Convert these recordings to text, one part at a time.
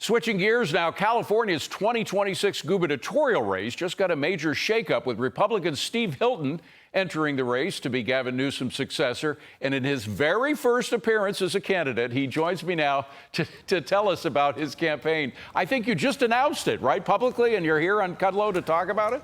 Switching gears now, California's 2026 gubernatorial race just got a major shakeup with Republican Steve Hilton entering the race to be Gavin Newsom's successor. And in his very first appearance as a candidate, he joins me now to tell us about his campaign. I think you just announced it, right, publicly, and you're here on Kudlow to talk about it?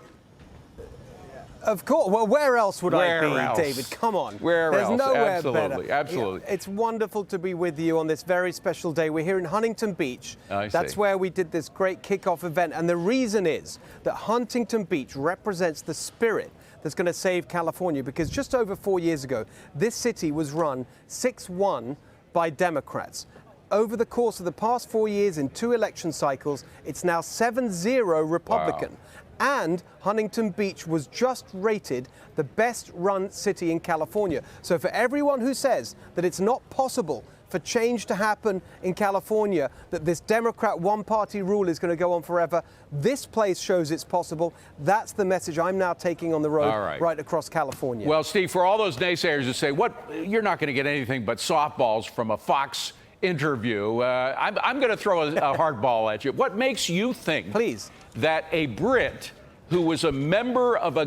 Of course. Well, where else would I be, David? Come on. Where There's else? nowhere Absolutely. better. Absolutely. Yeah, it's wonderful to be with you on this very special day. We're here in Huntington Beach. That's where we did this great kickoff event. And the reason is that Huntington Beach represents the spirit that's going to save California, because just over 4 years ago, this city was run 6-1 by Democrats. Over the course of the past 4 years, in 2 election cycles, it's now 7-0 Republican. Wow. And Huntington Beach was just rated the best run city in California. So for everyone who says that it's not possible for change to happen in California, that this Democrat one-party rule is going to go on forever, this place shows it's possible. That's the message I'm now taking on the road right across California. Well, Steve, for all those naysayers who say, you're not going to get anything but softballs from a Fox interview, I'm going to throw a hard ball at you. What makes you think that a Brit who was a member of a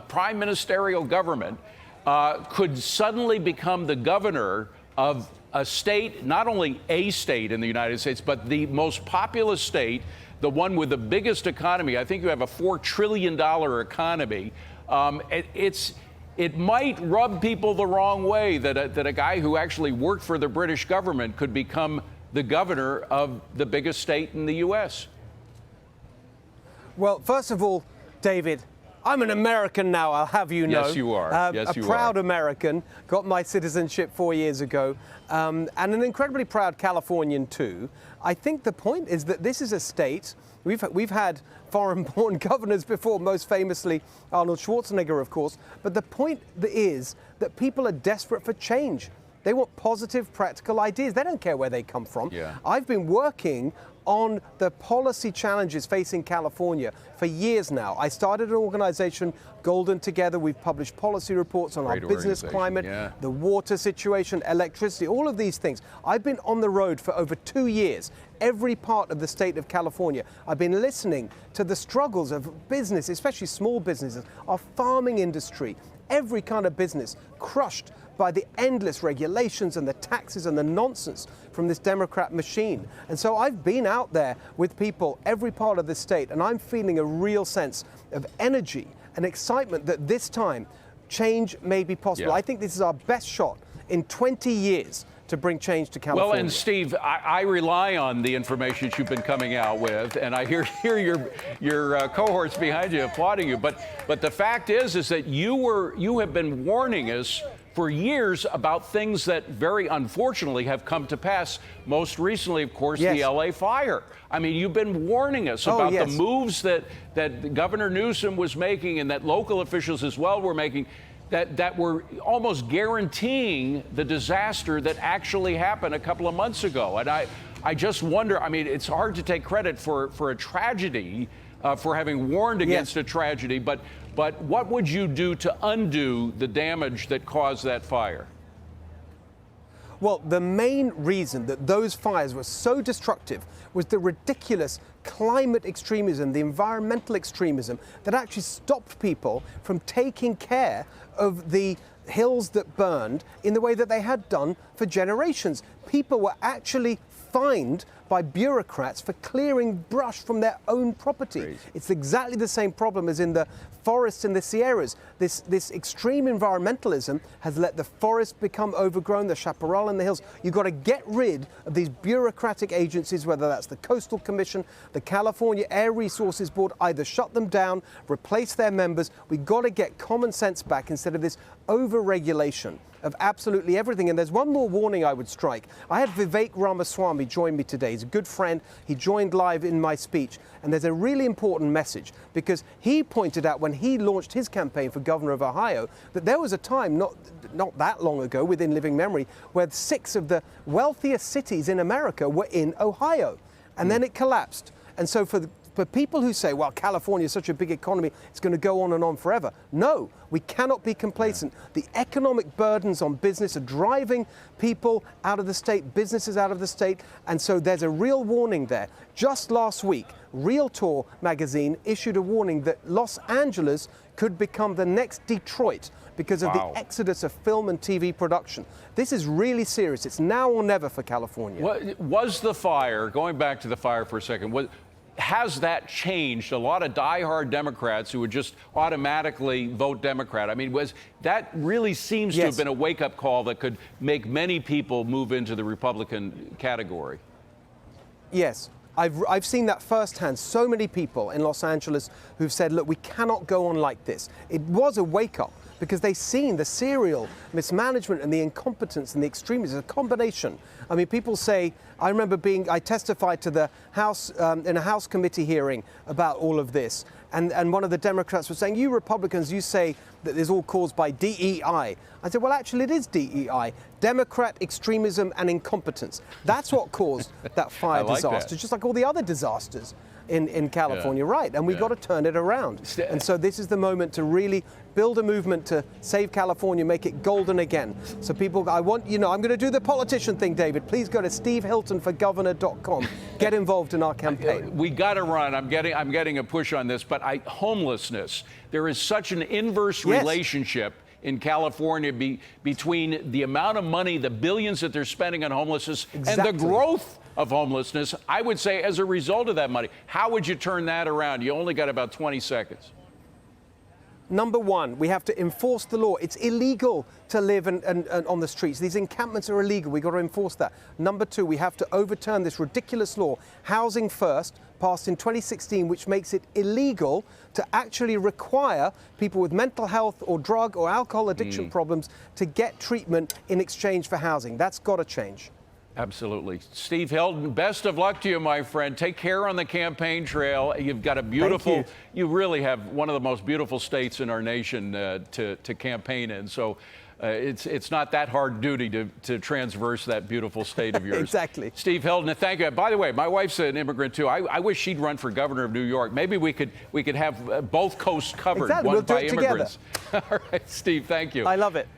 prime ministerial government, could suddenly become the governor of a state, not only a state in the United States, but the most populous state, the one with the biggest economy? I think you have a $4 trillion economy. It might rub people the wrong way that a guy who actually worked for the British government could become the governor of the biggest state in the U.S. Well, first of all, David, I'm an American now, I'll have you know. Yes, you are. Yes, you are. A proud American, got my citizenship 4 years ago, and an incredibly proud Californian too. I think the point is that this is a state, we've had foreign-born governors before, most famously Arnold Schwarzenegger, of course, but the point is that people are desperate for change. They want positive, practical ideas. They don't care where they come from. Yeah. I've been working on the policy challenges facing California for years now. I started an organization, Golden Together. We've published policy reports on our business climate, the water situation, electricity, all of these things. I've been on the road for over 2 years, every part of the state of California. I've been listening to the struggles of business, especially small businesses, our farming industry, every kind of business crushed by the endless regulations and the taxes and the nonsense from this Democrat machine. And so I've been out there with people, every part of the state, and I'm feeling a real sense of energy and excitement that this time change may be possible. I think this is our best shot in 20 years to bring change to California. Well, and Steve, I rely on the information that you've been coming out with, and I hear your cohorts behind you applauding you. But the fact is that you have been warning us for years about things that very unfortunately have come to pass. Most recently, of course, the LA fire. I mean, you've been warning us about the moves that Governor Newsom was making and that local officials as well were making, that were almost guaranteeing the disaster that actually happened a couple of months ago. And I just wonder, I mean, it's hard to take credit for a tragedy, for having warned against a tragedy, but what would you do to undo the damage that caused that fire? Well, the main reason that those fires were so destructive was the ridiculous climate extremism, the environmental extremism that actually stopped people from taking care of the hills that burned in the way that they had done for generations. People were actually fined by bureaucrats for clearing brush from their own property. Crazy. It's exactly the same problem as in the forests in the Sierras. This extreme environmentalism has let the forest become overgrown, the chaparral in the hills. You've got to get rid of these bureaucratic agencies, whether that's the Coastal Commission, the California Air Resources Board, either shut them down, replace their members. We've got to get common sense back instead of this over-regulation of absolutely everything. And there's one more warning I would strike. I had Vivek Ramaswamy join me today. He's a good friend. He joined live in my speech. And there's a really important message, because he pointed out when he launched his campaign for governor of Ohio that there was a time not that long ago, within living memory, where 6 of the wealthiest cities in America were in Ohio. And then it collapsed. And so for But people who say, well, California is such a big economy, it's going to go on and on forever. No, we cannot be complacent. The economic burdens on business are driving people out of the state, businesses out of the state, and so there's a real warning there. Just last week, Realtor magazine issued a warning that Los Angeles could become the next Detroit because of the exodus of film and TV production. This is really serious. It's now or never for California. Was the fire, going back to the fire for a second, has that changed a lot of diehard Democrats who would just automatically vote Democrat? I mean, that really seems to have been a wake-up call that could make many people move into the Republican category. Yes. I've seen that firsthand. So many people in Los Angeles who've said, look, we cannot go on like this. It was a wake-up because they've seen the serial mismanagement and the incompetence and the extremism. It's a combination. I mean, people say, I remember I testified to the House, in a House committee hearing about all of this. And one of the Democrats was saying, you Republicans, you say that it's all caused by DEI. I said, well, actually, it is DEI, Democrat extremism and incompetence. That's what caused that fire disaster, just like all the other disasters in California, right? And we've got to turn it around. And so this is the moment to really build a movement to save California, make it golden again. So people, I'm going to do the politician thing, David. Please go to stevehiltonforgovernor.com. Get involved in our campaign. We got to run. I'm getting a push on this, but homelessness. There is such an inverse relationship in California between the amount of money, the billions that they're spending on homelessness, and the growth of homelessness, I would say, as a result of that money. How would you turn that around? You only got about 20 seconds. Number one, we have to enforce the law. It's illegal to live on the streets. These encampments are illegal. We've got to enforce that. Number two, we have to overturn this ridiculous law, Housing First, passed in 2016, which makes it illegal to actually require people with mental health or drug or alcohol addiction problems to get treatment in exchange for housing. That's got to change. Absolutely. Steve Hilton, best of luck to you, my friend. Take care on the campaign trail. You've got a beautiful, you really have one of the most beautiful states in our nation to campaign in. So it's not that hard duty to transverse that beautiful state of yours. Exactly. Steve Hilton, thank you. By the way, my wife's an immigrant too. I wish she'd run for governor of New York. Maybe we could have both coasts covered, exactly. one We'll by do it immigrants. All right, Steve, thank you. I love it.